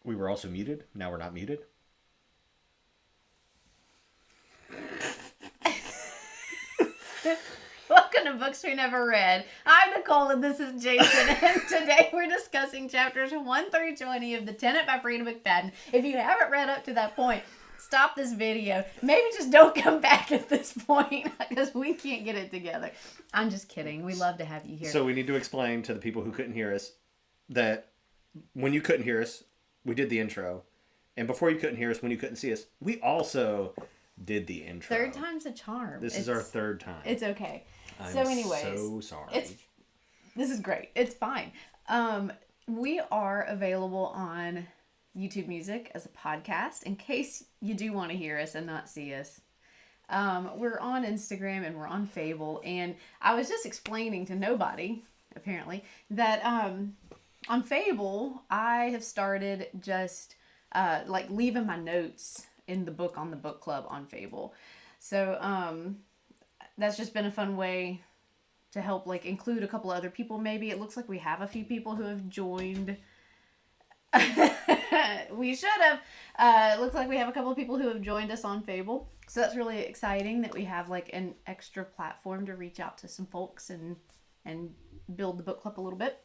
We were also muted. Now we're not muted. Welcome to Books We Never Read. I'm Nicole and this is Jason, and today we're discussing chapters 1 through 20 of the Tenant by Freida McFadden. If you haven't read up to that point, stop this video. Maybe just don't come back at this point because we can't get it together. I'm just kidding. We love to have you here. So we need to explain to the people who couldn't hear us that when you couldn't hear us, we did the intro. And before you couldn't hear us, when you couldn't see us, we also did the intro. Third time's a charm. This is our third time. It's okay. I'm so sorry. This is great. It's fine. We are available on YouTube Music as a podcast in case you do want to hear us and not see us. We're on Instagram and we're on Fable. And I was just explaining to nobody, apparently, that on Fable, I have started just leaving my notes in the book on the book club on Fable. So that's just been a fun way to help include a couple other people. Maybe it looks like we have a few people who have joined. We should have. It looks like we have a couple of people who have joined us on Fable. So that's really exciting that we have an extra platform to reach out to some folks and build the book club a little bit.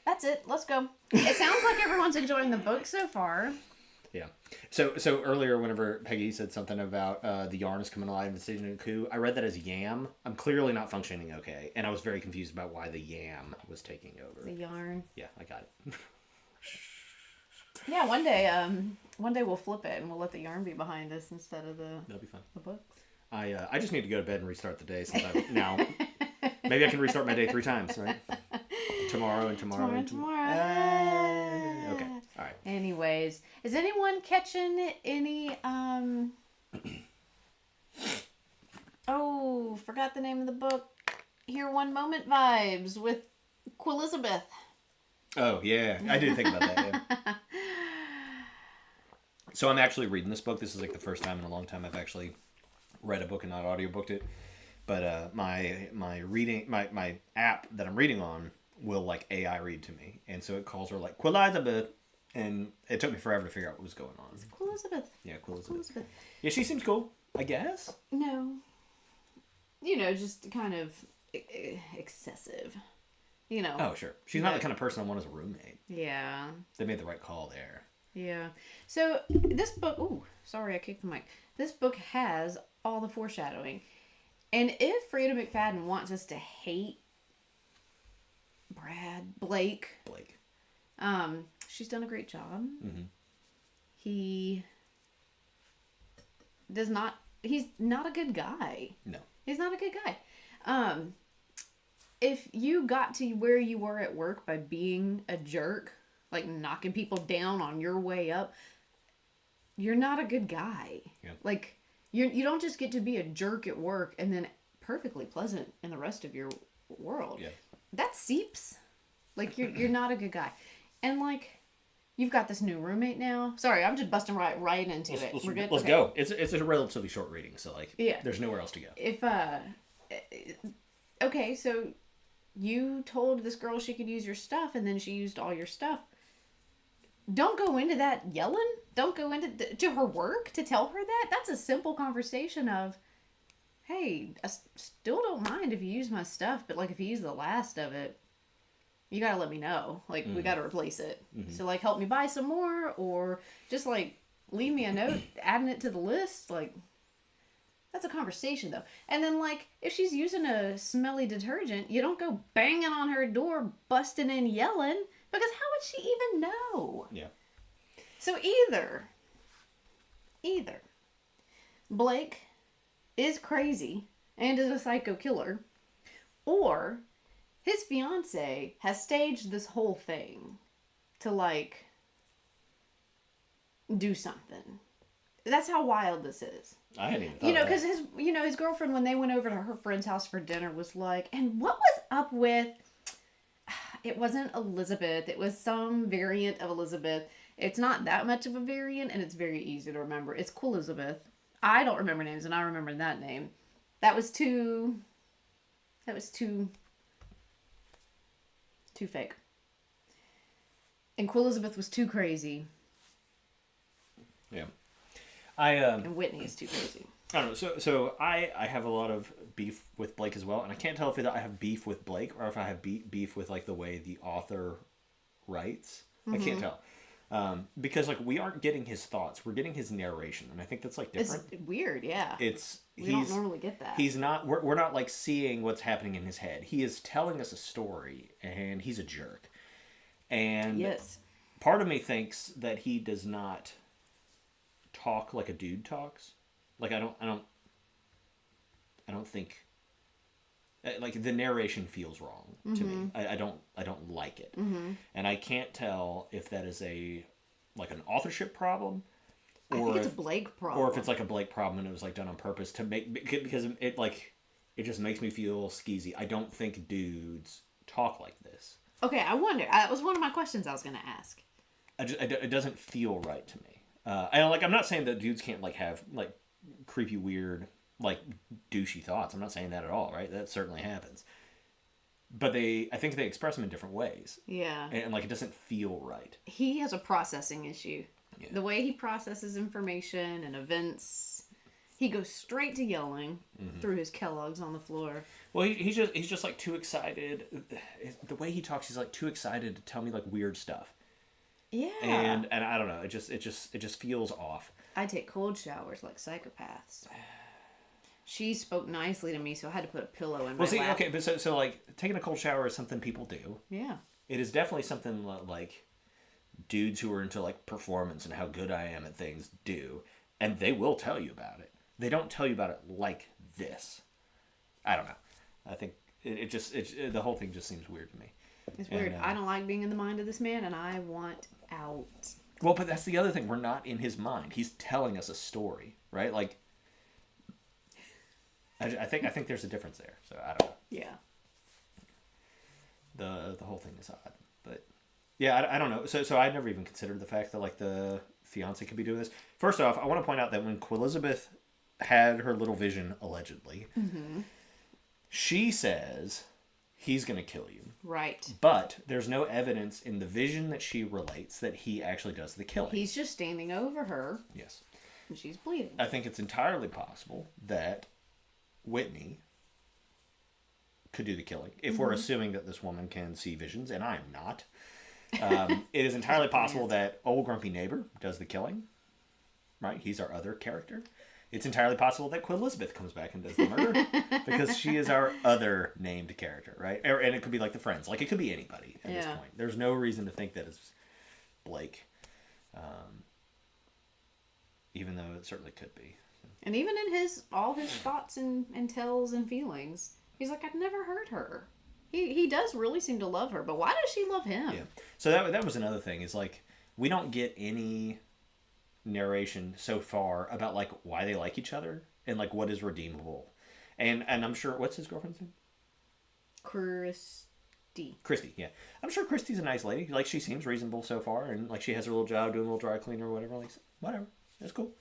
That's it. Let's go. It sounds like everyone's enjoying the book so far. Yeah. So earlier, whenever Peggy said something about the yarn is coming alive in the Staging a Coup, I read that as yam. I'm clearly not functioning okay, and I was very confused about why the yam was taking over. The yarn. Yeah, I got it. Yeah, one day we'll flip it and we'll let the yarn be behind us instead of That'll be fun. The book. I just need to go to bed and restart the day since I'm now. Maybe I can restart my day 3 times, right? Tomorrow and tomorrow and tomorrow. Okay. All right. Anyways, is anyone catching any oh, forgot the name of the book. Here One Moment vibes with Elizabeth. Oh, yeah. I did think about that, yeah. So I'm actually reading this book. This is the first time in a long time I've actually read a book and not audiobooked it. But my app that I'm reading on will AI read to me. And so it calls her Elizabeth. And it took me forever to figure out what was going on. It's Elizabeth. Yeah, Elizabeth. Yeah, she seems cool, I guess. No. Just kind of excessive. Oh, sure. She's not the kind of person I want as a roommate. Yeah. They made the right call there. Yeah. So this book... Ooh, sorry, I kicked the mic. This book has all the foreshadowing. And if Freida McFadden wants us to hate Blake... she's done a great job. Mm-hmm. He's not a good guy. No. He's not a good guy. If you got to where you were at work by being a jerk, knocking people down on your way up, you're not a good guy. Yeah. You don't just get to be a jerk at work and then perfectly pleasant in the rest of your world. Yeah. That seeps. You're not a good guy. And you've got this new roommate now. Sorry, I'm just busting right into it. We're good. Let's go. It's a relatively short reading, so yeah. There's nowhere else to go. If okay, so you told this girl she could use your stuff, and then she used all your stuff. Don't go into that yelling. Don't go into to her work to tell her that. That's a simple conversation of, hey, I still don't mind if you use my stuff, but if you use the last of it, you gotta let me know. Mm-hmm. We gotta replace it. Mm-hmm. So help me buy some more, or just leave me a note, adding it to the list. That's a conversation though. And then if she's using a smelly detergent, you don't go banging on her door, busting in yelling, because how would she even know? Yeah. So either Blake is crazy and is a psycho killer, or his fiance has staged this whole thing to do something. That's how wild this is. I hadn't even thought of that. Because his girlfriend, when they went over to her friend's house for dinner, was and what was up with... It wasn't Elizabeth. It was some variant of Elizabeth. It's not that much of a variant, and it's very easy to remember. It's Elizabeth. I don't remember names, and I remember that name. That was too fake. And Queen Elizabeth was too crazy. Yeah. And Whitney is too crazy. I don't know. So I have a lot of beef with Blake as well, and I can't tell if I have beef with Blake or if I have beef with like the way the author writes. I can't tell. Because like we aren't getting his thoughts, we're getting his narration, and I think that's like different. It's weird, yeah. We don't normally get that. He's not. We're not like seeing what's happening in his head. He is telling us a story, and he's a jerk. And yes, part of me thinks that he does not talk like a dude talks. Like I don't think. Like the narration feels wrong to me. I don't like it, and I can't tell if that is an authorship problem, or I think it's a Blake problem, or if it's like a Blake problem and it was like done on purpose to make, because it just makes me feel skeezy. I don't think dudes talk like this. Okay, I wonder. That was one of my questions I was going to ask. It doesn't feel right to me. I'm not saying that dudes can't like have like creepy, weird, like douchey thoughts. I'm not saying that at all, right? That certainly happens. But I think they express them in different ways. Yeah. And like it doesn't feel right. He has a processing issue. Yeah. The way he processes information and events, he goes straight to yelling through his Kellogg's on the floor. Well, he's just like too excited. The way he talks, he's like too excited to tell me like weird stuff. Yeah. And I don't know. It just feels off. I take cold showers like psychopaths. She spoke nicely to me, so I had to put a pillow in my lap. Okay, but so like taking a cold shower is something people do. Yeah. It is definitely something like dudes who are into like performance and how good I am at things do, and they will tell you about it. They don't tell you about it like this. I don't know. I think the whole thing just seems weird to me. It's weird. I don't like being in the mind of this man, and I want out. Well, but that's the other thing. We're not in his mind. He's telling us a story, right? Like, I think there's a difference there. So I don't know. Yeah. The whole thing is odd, but yeah, I don't know. So I never even considered the fact that like the fiance could be doing this. First off, I want to point out that when Queen Elizabeth had her little vision, allegedly, she says he's going to kill you. Right. But there's no evidence in the vision that she relates that he actually does the killing. He's just standing over her. Yes. And she's bleeding. I think it's entirely possible that Whitney could do the killing. If we're assuming that this woman can see visions, and I am not. It is entirely possible that old grumpy neighbor does the killing. Right? He's our other character. It's entirely possible that Queen Elizabeth comes back and does the murder because she is our other named character, right? And it could be like the friends. Like, it could be anybody at this point. There's no reason to think that it's Blake. Even though it certainly could be. And even in all his thoughts and tells and feelings, he's like, I've never hurt her. He does really seem to love her, but why does she love him? Yeah. So that was another thing, is like, we don't get any narration so far about like why they like each other and like what is redeemable, and I'm sure, what's his girlfriend's name? Christy. Yeah, I'm sure Christy's a nice lady. Like, she seems reasonable so far, and like she has her little job doing a little dry cleaner or whatever. Like, whatever, that's cool.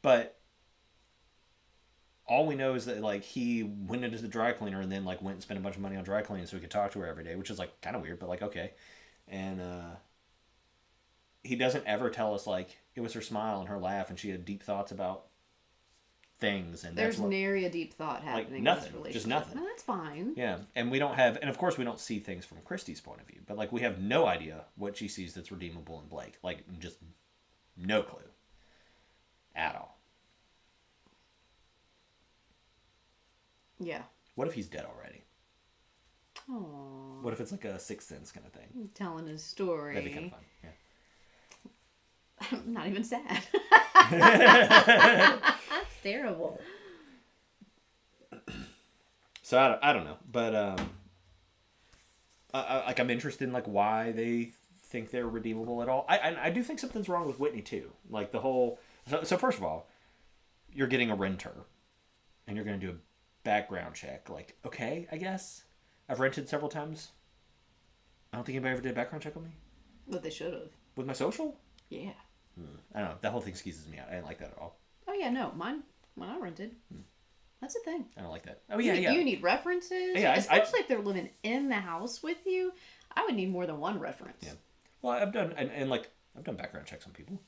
But all we know is that like he went into the dry cleaner and then like went and spent a bunch of money on dry cleaning so he could talk to her every day, which is like kind of weird, but like okay. And he doesn't ever tell us like it was her smile and her laugh and she had deep thoughts about things, and there's nary a deep thought happening. Like nothing, in this relationship. just nothing. No, that's fine. Yeah, and we don't have, and of course we don't see things from Christy's point of view, but like we have no idea what she sees that's redeemable in Blake. Like, just no clue at all. Yeah. What if he's dead already? Aww. What if it's like a Sixth Sense kind of thing? Telling his story. That'd be kind of fun. Yeah. I'm not even sad. That's terrible. So I don't know, but I'm interested in like why they think they're redeemable at all. I do think something's wrong with Whitney too. Like the whole. So first of all, you're getting a renter, and you're going to do a background check. Like, okay, I guess I've rented several times. I don't think anybody ever did a background check on me. But they should have. With my social? Yeah. I don't know. That whole thing skeezes me out. I didn't like that at all. Oh yeah, no, mine when I rented. That's a thing. I don't like that. Oh, yeah. You need references. Yeah, especially if they're living in the house with you. I would need more than one reference. Yeah. Well, I've done, and like, I've done background checks on people.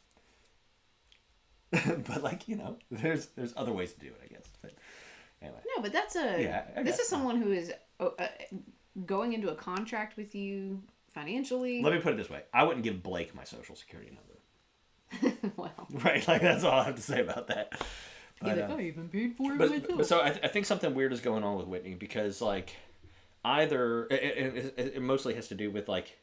But, like, you know, there's other ways to do it, I guess. But anyway. No, but that's a... Yeah, this is someone who is going into a contract with you financially. Let me put it this way. I wouldn't give Blake my social security number. Well. Right, like, that's all I have to say about that. But, I even paid for it but so I think something weird is going on with Whitney because, like, either... It mostly has to do with, like...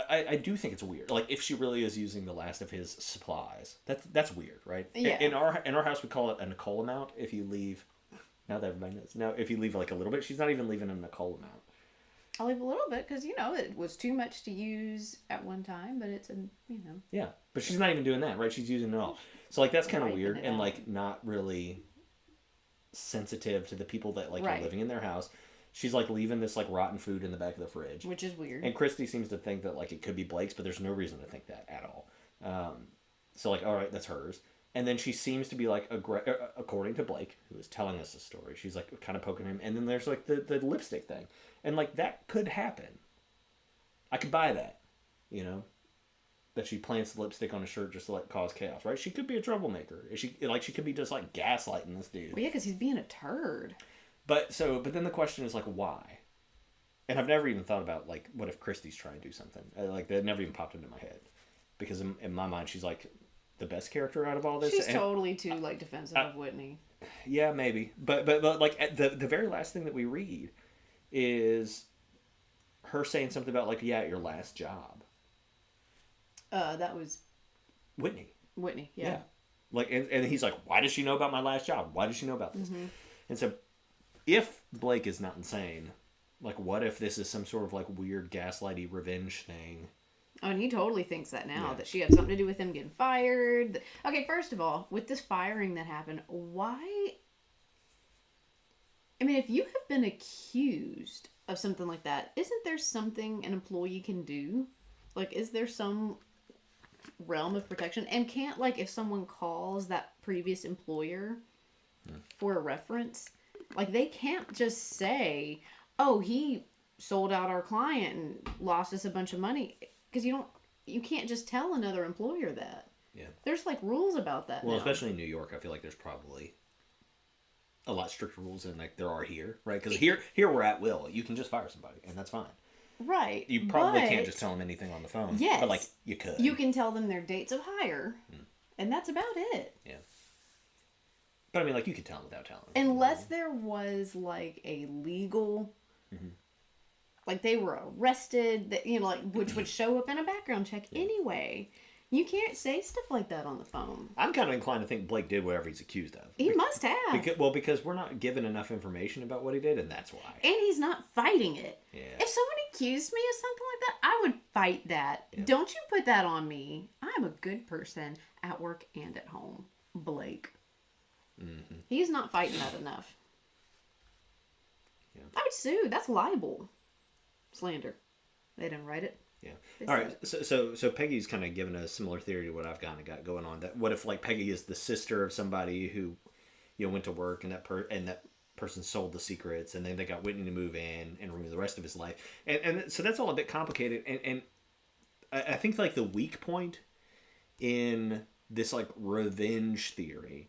I do think it's weird. Like, if she really is using the last of his supplies, that's weird, right? Yeah. In our house, we call it a Nicole amount. If you leave, now that everybody knows. Now, if you leave like a little bit, she's not even leaving a Nicole amount. I'll leave a little bit because it was too much to use at one time, but it's Yeah, but she's not even doing that, right? She's using it all. So like that's kind of weird and out. like not really sensitive to the people that like Right. are living in their house. She's like leaving this like rotten food in the back of the fridge, which is weird. And Christy seems to think that like it could be Blake's, but there's no reason to think that at all. So like, all right, that's hers. And then she seems to be like, according to Blake, who is telling us the story, she's like kind of poking him. And then there's like the lipstick thing, and like that could happen. I could buy that, you know, that she plants the lipstick on a shirt just to like cause chaos, right? She could be a troublemaker. She could be just like gaslighting this dude. Well, yeah, because he's being a turd. But then the question is like, why? And I've never even thought about like, what if Christy's trying to do something? Like that never even popped into my head, because in my mind she's like the best character out of all this. She's totally too like defensive of Whitney. Yeah, maybe. But like at the very last thing that we read is her saying something about like, yeah, your last job. That was Whitney. Yeah. Like and he's like, why does she know about my last job? Why does she know about this? Mm-hmm. And so if Blake is not insane, like what if this is some sort of like weird gaslighty revenge thing? Oh, and he totally thinks that now, that she had something to do with him getting fired. Okay, first of all, with this firing that happened, why... I mean, if you have been accused of something like that, isn't there something an employee can do? Like, is there some realm of protection? And can't, like, if someone calls that previous employer for a reference, like, they can't just say, oh, he sold out our client and lost us a bunch of money. Because you can't just tell another employer that. Yeah. There's, like, rules about that now. Especially in New York, I feel like there's probably a lot stricter rules than like there are here, right? Because here we're at will. You can just fire somebody, and that's fine. Right. You probably can't just tell them anything on the phone. Yes. But like you could. You can tell them their dates of hire, and that's about it. Yeah. But I mean, like you could tell them without telling them. Unless there was like a legal, like they were arrested, that like which would show up in a background check anyway. You can't say stuff like that on the phone. I'm kind of inclined to think Blake did whatever he's accused of. He must have. Because we're not given enough information about what he did, and that's why. And he's not fighting it. Yeah. If someone accused me of something like that, I would fight that. Yeah. Don't you put that on me. I'm a good person at work and at home. Blake. Mm-hmm. He's not fighting that enough. Yeah. I would sue. That's libel. Slander. They didn't write it. Yeah. They All right. So Peggy's kind of given a similar theory to what I've kind of got going on. That what if like Peggy is the sister of somebody who, went to work and that person sold the secrets, and then they got Whitney to move in and ruin the rest of his life, and so that's all a bit complicated. And I think like the weak point in this like revenge theory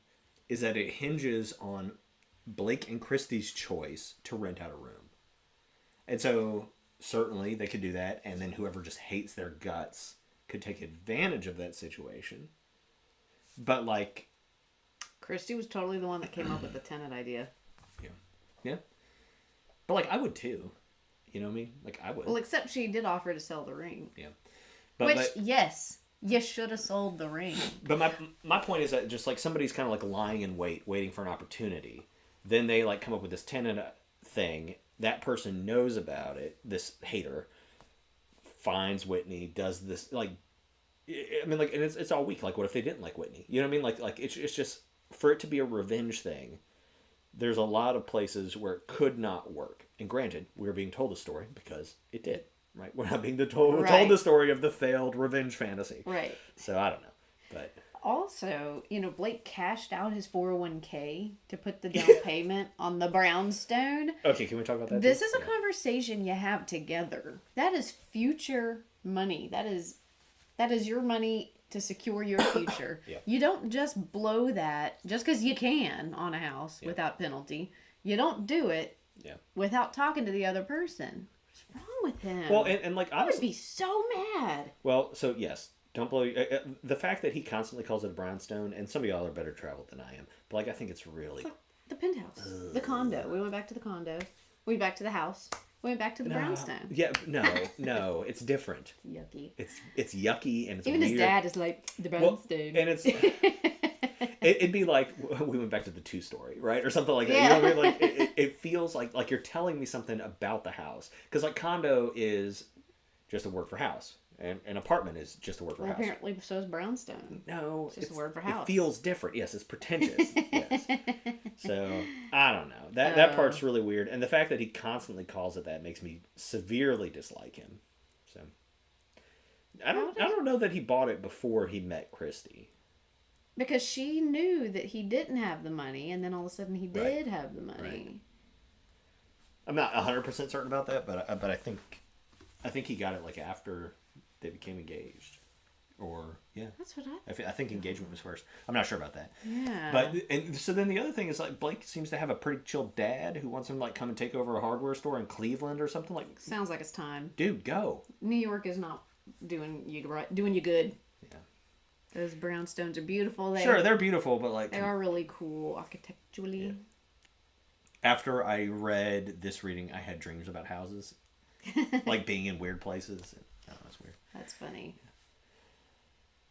is that it hinges on Blake and Christy's choice to rent out a room, and so. Certainly, they could do that, and then whoever just hates their guts could take advantage of that situation. But, like... Christy was totally the one that came up with the Tenant idea. Yeah. Yeah. But, like, I would, too. You know what I mean? Like, I would. Well, except she did offer to sell the ring. Yeah. Yes, you should have sold the ring. But my point is that just, like, somebody's kind of, like, lying in wait, waiting for an opportunity. Then they, like, come up with this Tenant thing. That person knows about it, this hater, finds Whitney, does this, like, I mean, like, and it's all weak. Like, what if they didn't like Whitney? You know what I mean? Like it's just, for it to be a revenge thing, there's a lot of places where it could not work. And granted, we're being told the story because it did, right? We're not being told the story of the failed revenge fantasy. Right. So, I don't know. But Also, Blake cashed out his 401k to put the down payment on the brownstone. Okay, can we talk about that? This is a conversation you have together. That is future money. That is your money to secure your future. Yeah. You don't just blow that just because you can on a house without penalty. You don't do it without talking to the other person. What's wrong with him? Well, and like, I would be so mad. Well, so yes, don't blow. The fact that he constantly calls it a brownstone, and some of y'all are better traveled than I am, but like, I think it's really like the penthouse, the condo. We went back to the condo. We went back to the house. We went back to the brownstone. Yeah, no, it's different. It's yucky. It's yucky, and it's even weird. his dad is like the brownstone, and it's. It'd be like we went back to the 2-story, right, or something like that. Yeah. You know what I mean? Like it feels like you're telling me something about the house, because like condo is just a word for house, and an apartment is just a word for house. Apparently, so is brownstone. No, it's just a word for house. It feels different. Yes, it's pretentious. Yes. So I don't know. That part's really weird, and the fact that he constantly calls it that makes me severely dislike him. So I don't know that he bought it before he met Christy. Because she knew that he didn't have the money, and then all of a sudden he did have the money. Right. I'm not 100% certain about that, but I think he got it like after they became engaged, or That's what I think engagement was first. I'm not sure about that. Yeah. But and so then the other thing is like Blake seems to have a pretty chill dad who wants him to like come and take over a hardware store in Cleveland or something like. Sounds like it's time. Dude, go. New York is not doing you good. Yeah. Those brownstones are beautiful. Sure, they're beautiful, but like they are really cool architecturally. Yeah. After I read this reading, I had dreams about houses, like being in weird places. Oh, that's weird. That's funny.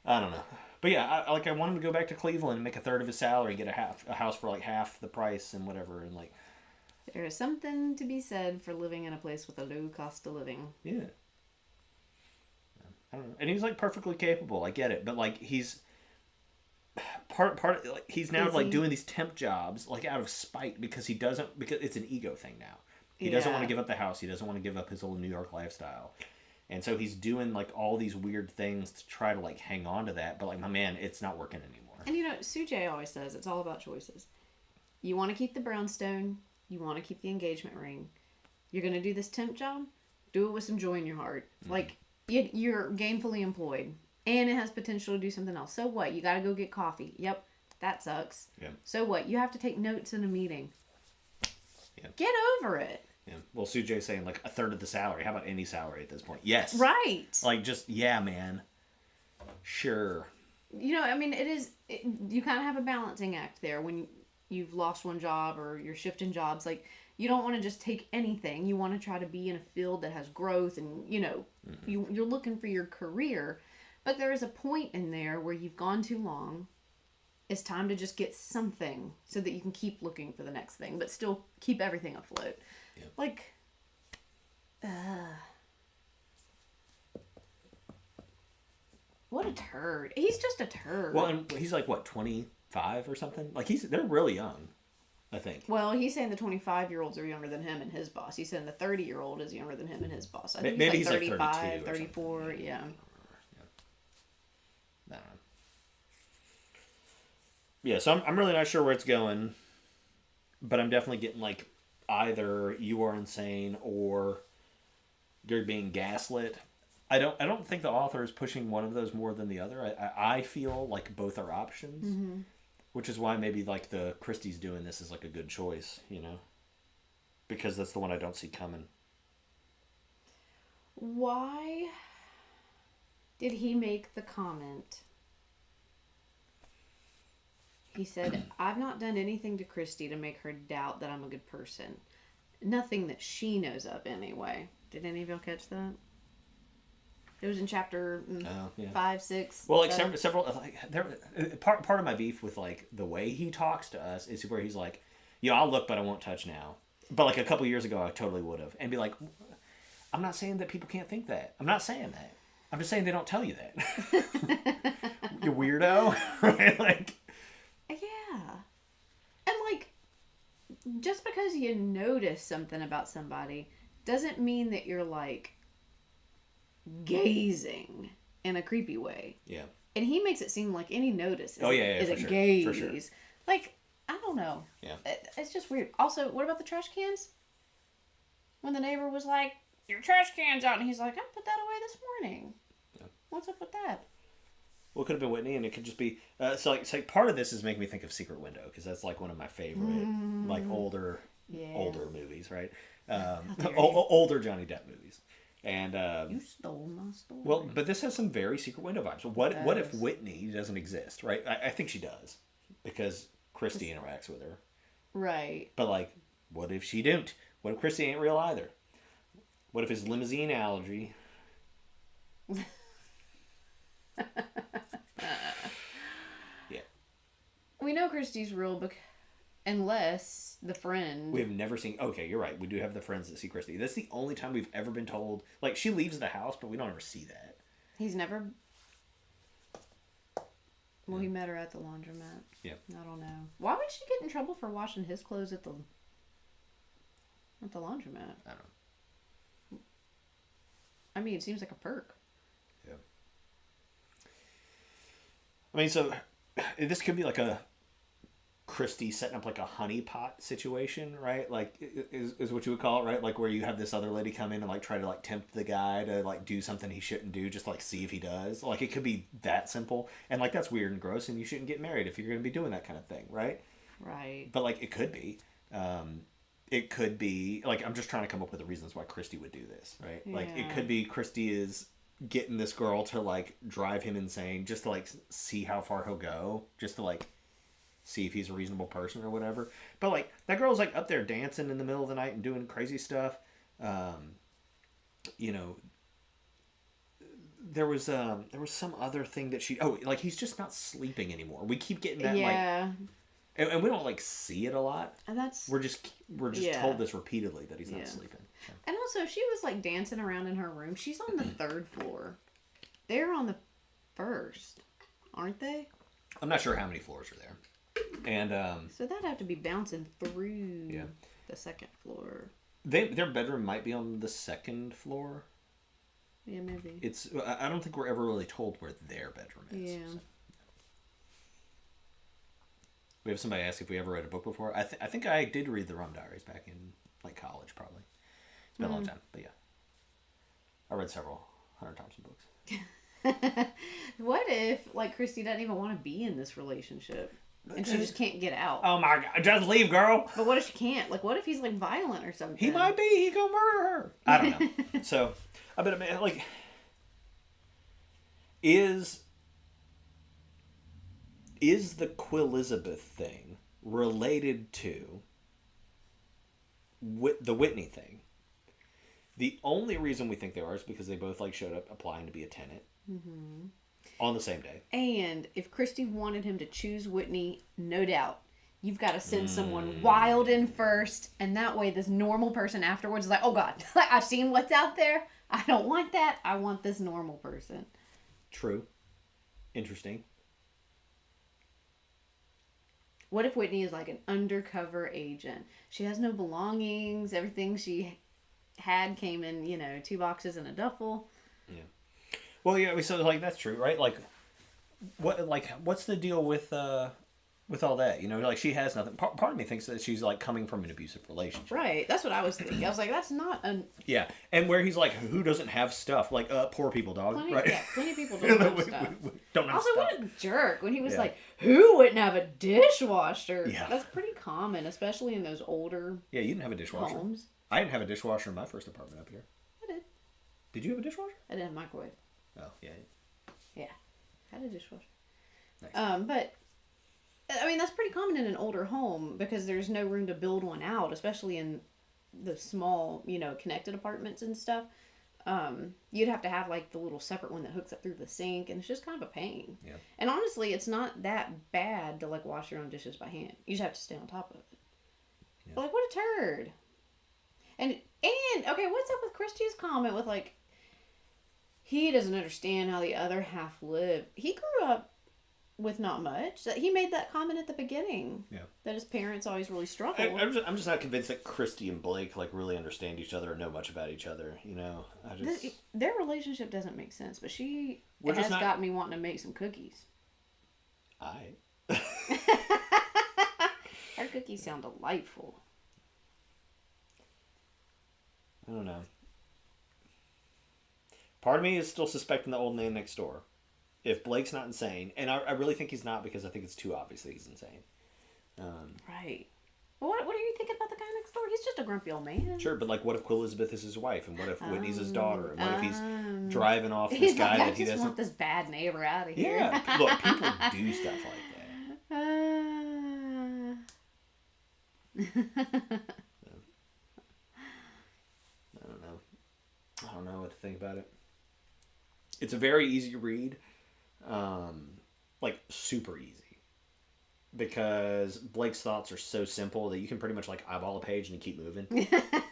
I don't know, but yeah, I want him to go back to Cleveland and make a third of his salary, get a house for like half the price and whatever, and like. There is something to be said for living in a place with a low cost of living. Yeah. I don't know. And he's like perfectly capable. I get it, but like he's part like he's now like doing these temp jobs like out of spite because it's an ego thing now. He doesn't want to give up the house. He doesn't want to give up his old New York lifestyle. And so he's doing like all these weird things to try to like hang on to that, but like my man, it's not working anymore. And Sujay always says it's all about choices. You want to keep the brownstone, you want to keep the engagement ring. You're going to do this temp job, do it with some joy in your heart. Mm-hmm. Like you're gainfully employed and it has potential to do something else. So what? You got to go get coffee. Yep, that sucks. Yeah. So what? You have to take notes in a meeting. Yeah. Get over it. Yeah. Well, Sujay's saying like a third of the salary. How about any salary at this point? Yes. Right. Like just man. Sure. You kind of have a balancing act there when you've lost one job or you're shifting jobs. Like you don't want to just take anything. You want to try to be in a field that has growth and mm-hmm. you're looking for your career. But there is a point in there where you've gone too long. It's time to just get something so that you can keep looking for the next thing, but still keep everything afloat. Yep. Like, what a turd. He's just a turd. Well, and he's like, what, 25 or something? Like, they're really young, I think. Well, he's saying the 25-year-olds are younger than him and his boss. He's saying the 30-year-old is younger than him and his boss. I think maybe he's like 35, 32 34, yeah. I don't know. Yeah, so I'm really not sure where it's going, but I'm definitely getting like either you are insane or you're being gaslit. I don't think the author is pushing one of those more than the other. I feel like both are options, mm-hmm. which is why maybe like the Christie's doing this is like a good choice, because that's the one I don't see coming. Why did he make the comment? He said, I've not done anything to Christy to make her doubt that I'm a good person. Nothing that she knows of, anyway. Did any of y'all catch that? It was in chapter 5, 6. Well, like several like, part of my beef with like the way he talks to us is where he's like, I'll look, but I won't touch now. But like a couple years ago, I totally would have, and be like, I'm not saying that people can't think that. I'm not saying that. I'm just saying they don't tell you that. You weirdo, right? Like. Yeah. And like, just because you notice something about somebody doesn't mean that you're like gazing in a creepy way. Yeah. And he makes it seem like any notice is a for sure. gaze. For sure. Like, I don't know. Yeah. It's just weird. Also, what about the trash cans? When the neighbor was like, your trash can's out. And he's like, I put that away this morning. Yeah. What's up with that? Well, it could have been Whitney, and it could just be... so part of this is making me think of Secret Window, because that's like one of my favorite, like, older movies, right? Older Johnny Depp movies. And you stole my story. well, but this has some very Secret Window vibes. What if Whitney doesn't exist, right? I think she does, because Christy interacts with her. Right. But, like, what if she don't? What if Christy ain't real either? What if his limousine allergy... Yeah. We know Christy's real unless the friend... We have never seen... Okay, you're right. We do have the friends that see Christy. That's the only time we've ever been told... Like, she leaves the house, but we don't ever see that. He's never... Well, he met her at the laundromat. Yeah. I don't know. Why would she get in trouble for washing his clothes at the laundromat? I don't know. I mean, it seems like a perk. Yeah. I mean, so this could be like a Christie setting up like a honeypot situation, right? Like is what you would call it, right? Like where you have this other lady come in and like try to like tempt the guy to like do something he shouldn't do, just like see if he does. Like it could be that simple, and like that's weird and gross, and you shouldn't get married if you're going to be doing that kind of thing, right? Right. But like it could be. It could be like I'm just trying to come up with the reasons why Christy would do this, right? Yeah. Like it could be Christy is getting this girl to like drive him insane just to like see how far he'll go, just to like see if he's a reasonable person or whatever. But like that girl's like up there dancing in the middle of the night and doing crazy stuff. You know, there was some other thing that like he's just not sleeping anymore. We keep getting that like. And we don't like see it a lot. And we're just told this repeatedly that he's not sleeping. So. And also, if she was like dancing around in her room, she's on the 3rd floor. They're on the 1st, aren't they? I'm not sure how many floors are there. And so that'd have to be bouncing through the 2nd floor. Their bedroom might be on the 2nd floor. Yeah, maybe. I don't think we're ever really told where their bedroom is. Yeah. So. We have somebody ask if we ever read a book before. I think I did read the Rum Diaries back in like college, probably. It's been a long time, but yeah. I read several 100 Thompson books. What if like Christy doesn't even want to be in this relationship and she just can't get out? Oh my God, just leave, girl. But what if she can't? Like, what if he's like violent or something? He might be. He gonna murder her. I don't know. So, I bet like is the Quilizabeth thing related to the Whitney thing? The only reason we think they are is because they both like showed up applying to be a tenant on the same day. And if Christy wanted him to choose Whitney, no doubt, you've got to send someone wild in first, and that way this normal person afterwards is like, oh God, I've seen what's out there. I don't want that. I want this normal person. True. Interesting. What if Whitney is like an undercover agent? She has no belongings. Everything she had came in, 2 boxes and a duffel. Yeah. Well, yeah. So like that's true, right? Like, what's the deal with all that? Like she has nothing. Part of me thinks that she's like coming from an abusive relationship. Right. That's what I was thinking. I was like, that's not an. Yeah, and where he's like, who doesn't have stuff? Like, poor people, dog. Right. Yeah, plenty of people don't have stuff. We don't have also, stuff. what a jerk when he was like, who wouldn't have a dishwasher? Yeah. That's pretty common, especially in those older. Yeah, you didn't have a dishwasher. Homes. I didn't have a dishwasher in my first apartment up here. I did. Did you have a dishwasher? I didn't have a microwave. Oh, yeah. Yeah. I had a dishwasher. Nice. But, I mean, that's pretty common in an older home because there's no room to build one out, especially in the small, connected apartments and stuff. You'd have to have, like, the little separate one that hooks up through the sink, and it's just kind of a pain. Yeah. And honestly, it's not that bad to, like, wash your own dishes by hand. You just have to stay on top of it. Yeah. But, like, what a turd. And, okay, what's up with Christy's comment with, like, he doesn't understand how the other half lived. He grew up with not much. That he made that comment at the beginning. Yeah. That his parents always really struggled. I'm just not convinced that Christy and Blake like really understand each other or know much about each other. You know, Their relationship doesn't make sense. But she has got me wanting to make some cookies. Her cookies sound delightful. I don't know. Part of me is still suspecting the old man next door. If Blake's not insane, and I really think he's not because I think it's too obvious that he's insane. Right. Well, what are you thinking about the guy next door? He's just a grumpy old man. Sure, but like, what if Queen Elizabeth is his wife, and what if Whitney's his daughter, and what if he's driving off this guy that he doesn't? I just want this bad neighbor out of here. Yeah, look, people do stuff like that. I don't know what to think about it. It's a very easy read, like super easy, because Blake's thoughts are so simple that you can pretty much like eyeball a page and keep moving.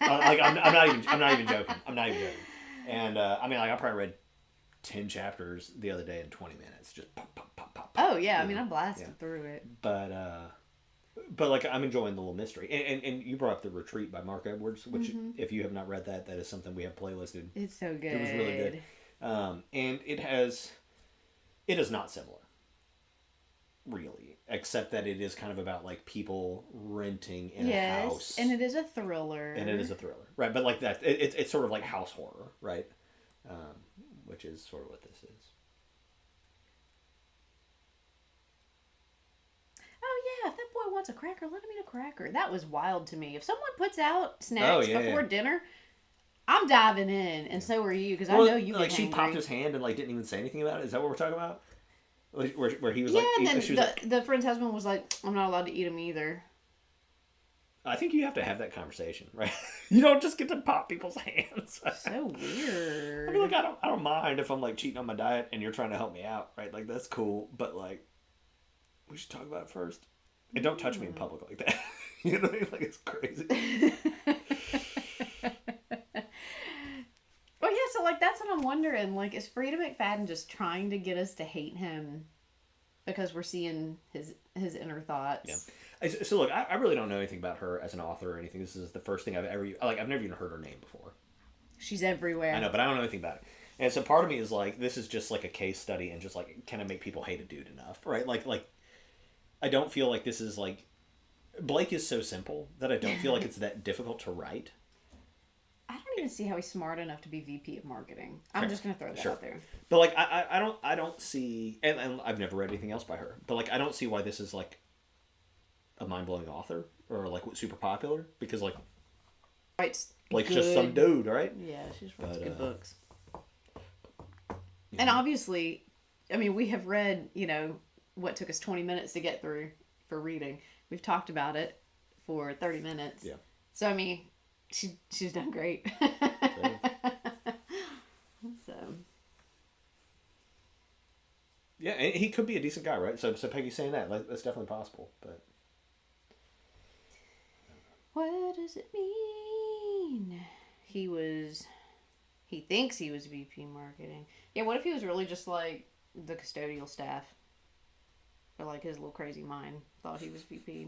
I'm not even joking. And I mean, like, I probably read 10 chapters the other day in 20 minutes, just pop, pop, pop, pop. Oh yeah, I mean, I blasted through it. But like, I'm enjoying the little mystery. And you brought up The Retreat by Mark Edwards, which if you have not read that, that is something we have playlisted. It's so good. It was really good. And it is not similar, really, except that it is kind of about like people renting in a house. And it is a thriller. Right? But like that, it's sort of like house horror, right? Which is sort of what this is. Yeah, if that boy wants a cracker, let him eat a cracker. That was wild to me. If someone puts out snacks before dinner, I'm diving in, and so are you, because I know you like get she hangry. popped his hand and like didn't even say anything about it. Is that what we're talking about? Where he was like, and then she was the friend's husband was like, I'm not allowed to eat them either. I think you have to have that conversation, right? You don't just get to pop people's hands. So weird. I mean, look, I don't mind if I'm like cheating on my diet and you're trying to help me out, right? Like, that's cool, but like, we should talk about it first. And don't touch me in public like that. You know what I mean? Like, it's crazy. Well, yeah, so like that's what I'm wondering. Like, is Freida McFadden just trying to get us to hate him because we're seeing his inner thoughts? Yeah. So look, I really don't know anything about her as an author or anything. This is the first thing I've never even heard her name before. She's everywhere. I know, but I don't know anything about it. And so part of me is like, this is just like a case study and just like, can I make people hate a dude enough, right? Like I don't feel like this is like, Blake is so simple that I don't feel like it's that difficult to write. I don't even see how he's smart enough to be VP of marketing. I'm just gonna throw that out there. But like, I don't see, and I've never read anything else by her. But like, I don't see why this is like a mind-blowing author or like super popular, because like, Blake's just some dude, right? Yeah, she's writes good books. And obviously, I mean, we have read, what took us 20 minutes to get through for reading. We've talked about it for 30 minutes. Yeah. So, I mean, she's done great. So. Yeah, and he could be a decent guy, right? So Peggy's saying that. That's definitely possible, but. What does it mean? He thinks he was VP marketing. Yeah, what if he was really just like the custodial staff? Or like his little crazy mind thought he was VP.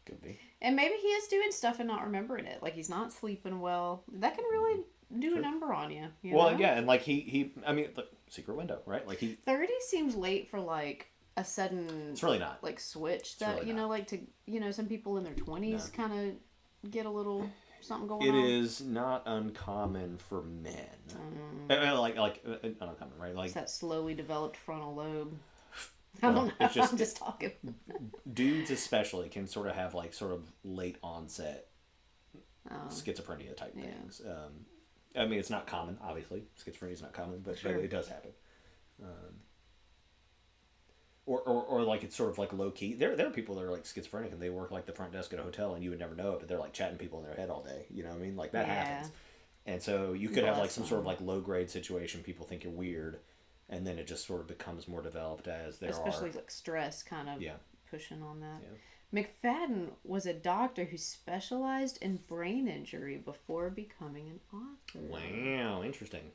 Could be. And maybe he is doing stuff and not remembering it. Like he's not sleeping well. That can really do a number on you. Well, yeah, and like he I mean, look, secret window, right? Like 30 seems late for like a sudden. It's really not. Like switch that really like to some people in their 20s kind of get a little something going on. It is not uncommon for men. Like uncommon, right? Like it's that slowly developed frontal lobe. I don't know. It's just, I'm just talking. Dudes especially can sort of have like sort of late onset schizophrenia type things. I mean, it's not common, obviously. Schizophrenia is not common, but it does happen. Or like it's sort of like low key. There are people that are like schizophrenic and they work like the front desk at a hotel and you would never know it, but they're like chatting people in their head all day. You know what I mean? Like that happens. And so you could have like some sort of like low grade situation. People think you're weird, and then it just sort of becomes more developed as there especially like stress kind of pushing on that. Yeah. McFadden was a doctor who specialized in brain injury before becoming an author. Wow, interesting.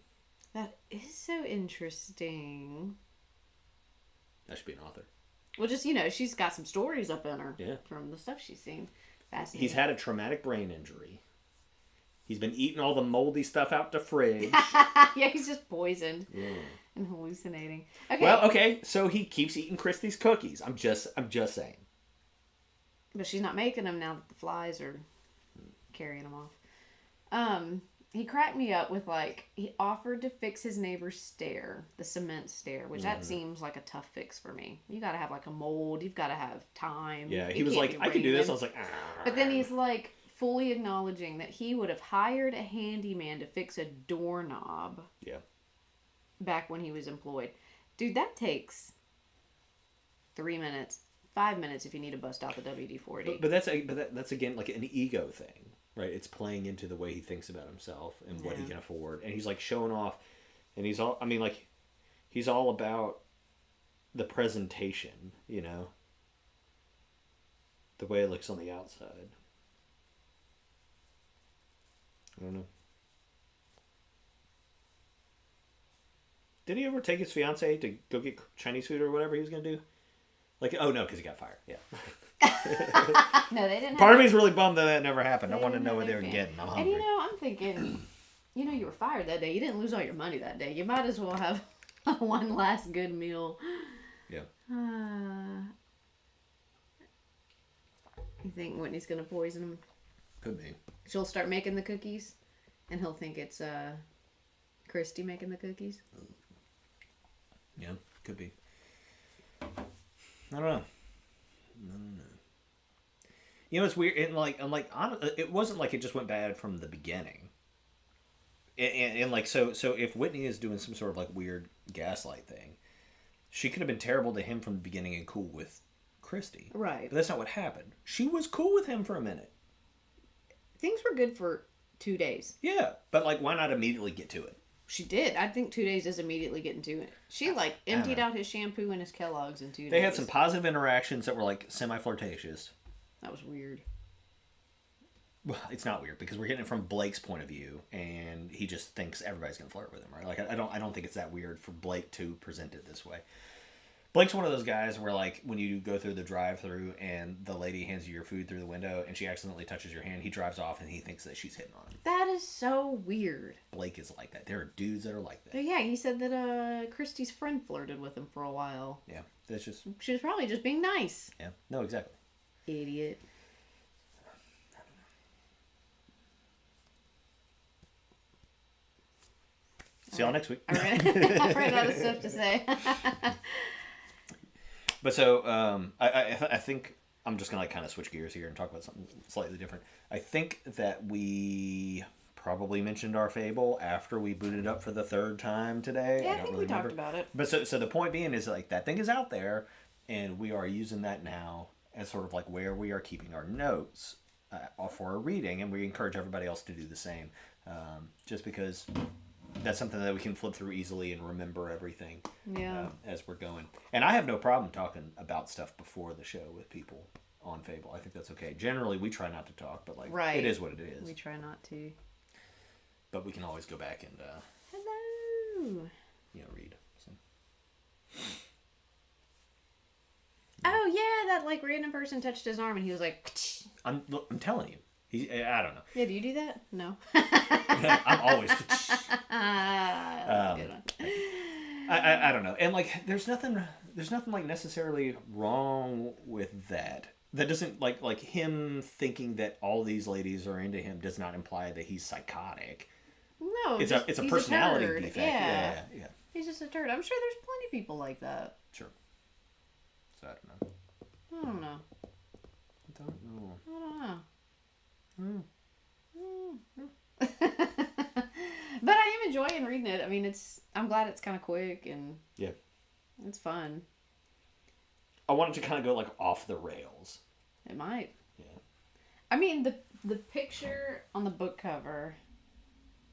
That is so interesting. I should be an author. Well, just, she's got some stories up in her from the stuff she's seen. Fascinating. He's had a traumatic brain injury. He's been eating all the moldy stuff out the fridge. Yeah, he's just poisoned and hallucinating. Okay. Well, okay, so he keeps eating Christy's cookies. I'm just saying. But she's not making them now that the flies are carrying them off. He cracked me up with, he offered to fix his neighbor's stair, the cement stair, which that seems like a tough fix for me. You got to have, a mold. You've got to have time. Yeah, he was like, I can do this. I was like, But then he's, fully acknowledging that he would have hired a handyman to fix a doorknob. Yeah. Back when he was employed. Dude, that takes 3 minutes, 5 minutes if you need to bust out the WD-40. But that's again like an ego thing, right? It's playing into the way he thinks about himself and what he can afford, and he's showing off, and he's all about the presentation, the way it looks on the outside. I don't know. Did he ever take his fiance to go get Chinese food or whatever he was going to do? Oh no, because he got fired. Yeah. No, they didn't. Part of me is really bummed that never happened. I want to know what they were getting. I'm hungry. And I'm thinking, you were fired that day. You didn't lose all your money that day. You might as well have one last good meal. Yeah. You think Whitney's going to poison him? Could be. She'll start making the cookies, and he'll think it's Christy making the cookies. Yeah, could be. I don't know. It's weird. And it wasn't like it just went bad from the beginning. And so if Whitney is doing some sort of weird gaslight thing, she could have been terrible to him from the beginning and cool with Christy. Right. But that's not what happened. She was cool with him for a minute. Things were good for 2 days. Yeah, but why not immediately get to it? She did. I think 2 days is immediately getting to it. She emptied out his shampoo and his Kellogg's in 2 days. They had some positive interactions that were semi-flirtatious. That was weird. Well, it's not weird because we're getting it from Blake's point of view, and he just thinks everybody's gonna flirt with him, right? I don't think it's that weird for Blake to present it this way. Blake's one of those guys where when you go through the drive-thru and the lady hands you your food through the window and she accidentally touches your hand, he drives off and he thinks that she's hitting on him. That is so weird. Blake is like that. There are dudes that are like that. But yeah, he said that Christy's friend flirted with him for a while. Yeah, that's just... She was probably just being nice. Yeah, no, exactly. Idiot. See y'all next week. I ran out of stuff to say. But so I think I'm just gonna kind of switch gears here and talk about something slightly different. I think that we probably mentioned our Fable after we booted up for the third time today. Yeah, I think we talked about it. But so the point being is that thing is out there, and we are using that now as sort of where we are keeping our notes for our reading, and we encourage everybody else to do the same, just because that's something that we can flip through easily and remember everything as we're going. And I have no problem talking about stuff before the show with people on Fable. I think that's okay. Generally, we try not to talk, but it is what it is. We try not to. But we can always go back and hello. Read. So. Oh yeah, that random person touched his arm and he was like. I'm telling you. I don't know. Yeah, do you do that? No. I'm always. Good one. I don't know, and there's nothing necessarily wrong with that. That doesn't like him thinking that all these ladies are into him does not imply that he's psychotic. No, it's a personality defect. Yeah. He's just a turd. I'm sure there's plenty of people like that. Sure. So I don't know. I don't know. But I am enjoying reading it. I mean, I'm glad it's kind of quick and it's fun. I want it to kind of go off the rails. It might. Yeah. I mean, the picture on the book cover.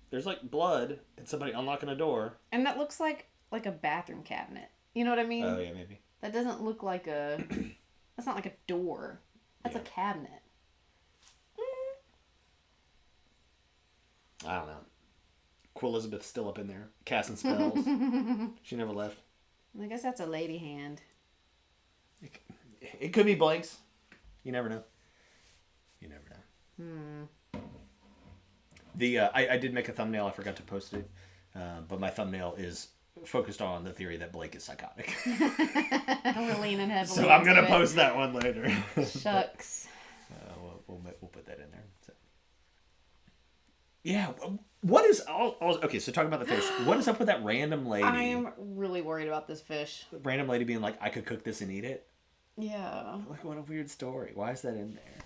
There's blood and somebody unlocking a door. And that looks like a bathroom cabinet. You know what I mean? Oh yeah, maybe. That doesn't look like a. That's not like a door. That's a cabinet. I don't know. Queen Elizabeth's still up in there, casting spells. She never left. I guess that's a lady hand. It could be blanks. You never know. You never know. I did make a thumbnail. I forgot to post it. But my thumbnail is focused on the theory that Blake is psychotic. We're leaning heavily. So I'm going to into post that one later. Shucks. We'll put that in there. So. Yeah. What is okay? So talking about the fish, what is up with that random lady? I am really worried about this fish. Random lady being like, I could cook this and eat it. Yeah. Like, what a weird story. Why is that in there?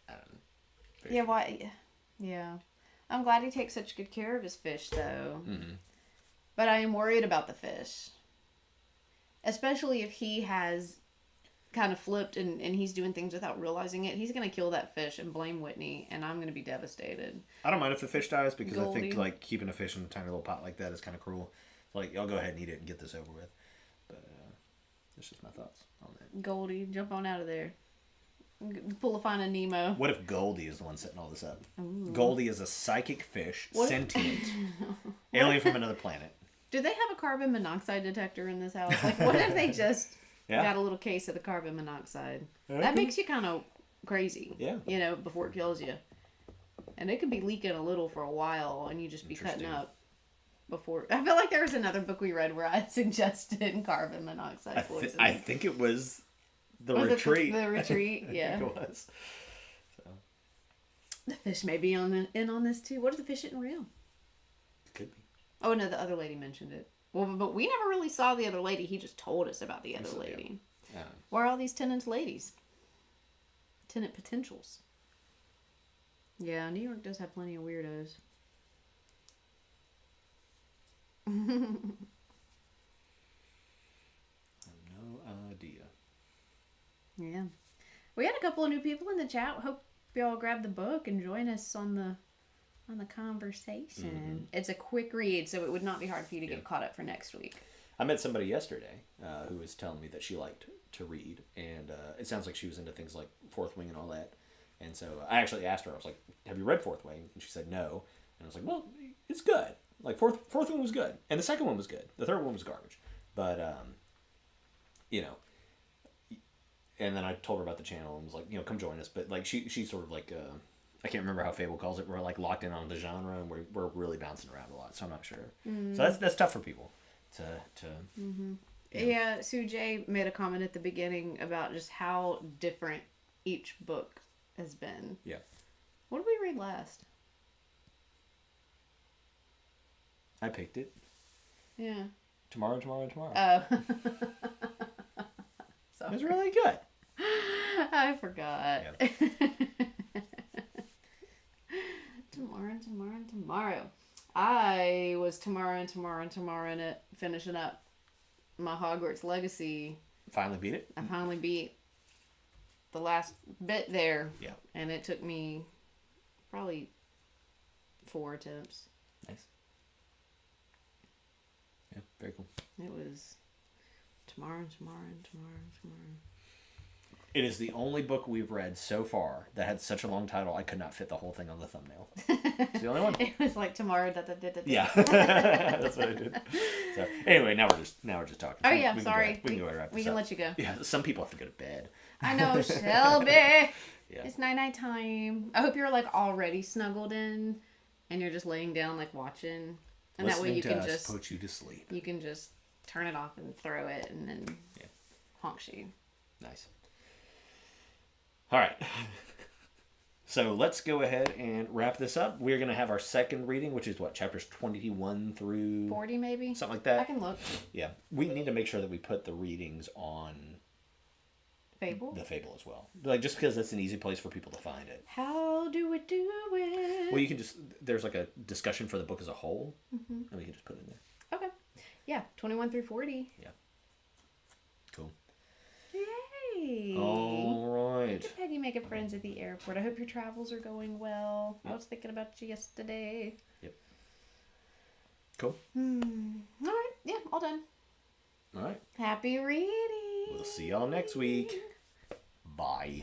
I don't know. Yeah. Why? Yeah. I'm glad he takes such good care of his fish, though. Mm-hmm. But I am worried about the fish, especially if he has kind of flipped and he's doing things without realizing it. He's going to kill that fish and blame Whitney, and I'm going to be devastated. I don't mind if the fish dies because Goldie. I think like keeping a fish in a tiny little pot like that is kind of cruel. Like, y'all go ahead and eat it and get this over with. But that's just my thoughts on that. Goldie, jump on out of there. Pull a Finding Nemo. What if Goldie is the one setting all this up? Ooh. Goldie is a psychic fish, sentient, alien from another planet. Do they have a carbon monoxide detector in this house? Like, what if they just got a little case of the carbon monoxide? That makes you kind of crazy. Yeah. You know, before it kills you. And it could be leaking a little for a while, and you just be cutting up before. I feel like there was another book we read where I suggested carbon monoxide poisoning. I think it was The Was Retreat. The Retreat, yeah. I think it was. So. The fish may be in on this too. What if the fish isn't real? Could be. Oh no, the other lady mentioned it. Well, but we never really saw the other lady. He just told us about the other lady. Yeah. Where are all these Tenant's ladies? Tenant potentials. Yeah, New York does have plenty of weirdos. No idea. Yeah. We had a couple of new people in the chat. Hope y'all grab the book and join us on the conversation. Mm-hmm. It's a quick read, so it would not be hard for you to get caught up for next week. I met somebody yesterday who was telling me that she liked to read, and it sounds like she was into things like Fourth Wing and all that. And so I actually asked her, I was like, have you read Fourth Wing? And she said no. And I was like, well, it's good. Like, Fourth Wing was good. And the second one was good. The third one was garbage. But, you know, and then I told her about the channel and was like, you know, come join us. But, like, she's sort of like, I can't remember how Fable calls it. We're, like, locked in on the genre, and we're really bouncing around a lot, so I'm not sure. Mm. So that's tough for people to mm-hmm. Yeah, Sue J made a comment at the beginning about just how different each book has been. Yeah. What did we read last? I picked it. Yeah. Tomorrow. Oh. It was really good. I forgot. Yep. Tomorrow. I was tomorrow in it, finishing up my Hogwarts Legacy. Finally beat it? I finally beat the last bit there. Yeah. And it took me probably 4 attempts. Nice. Yeah, very cool. It was tomorrow. It is the only book we've read so far that had such a long title I could not fit the whole thing on the thumbnail. It's the only one. It was like tomorrow. Yeah, that's what I did. So anyway, now we're just talking. Oh yeah, we sorry. We can go ahead and wrap this We can up. let you go. Yeah, some people have to go to bed. I know, Shelby. Yeah. It's night time. I hope you're like already snuggled in, and you're just laying down like watching, and that way you can just put you to sleep. You can just turn it off and throw it, and then honk you. Nice. All right. So let's go ahead and wrap this up. We're going to have our second reading, which is what, chapters 21 through 40 maybe? Something like that. I can look. Yeah. We need to make sure that we put the readings on Fable? the Fable as well. Like, just because that's an easy place for people to find it. How do we do it? Well, you can just, there's like a discussion for the book as a whole, and we can just put it in there. Okay. Yeah, 21 through 40. Yeah. Cool. Yay! All right. Look at Peggy making friends at the airport. I hope your travels are going well. Yep. I was thinking about you yesterday. Yep. Cool. All right. Yeah, all done. All right. Happy reading. We'll see y'all next week. Bye.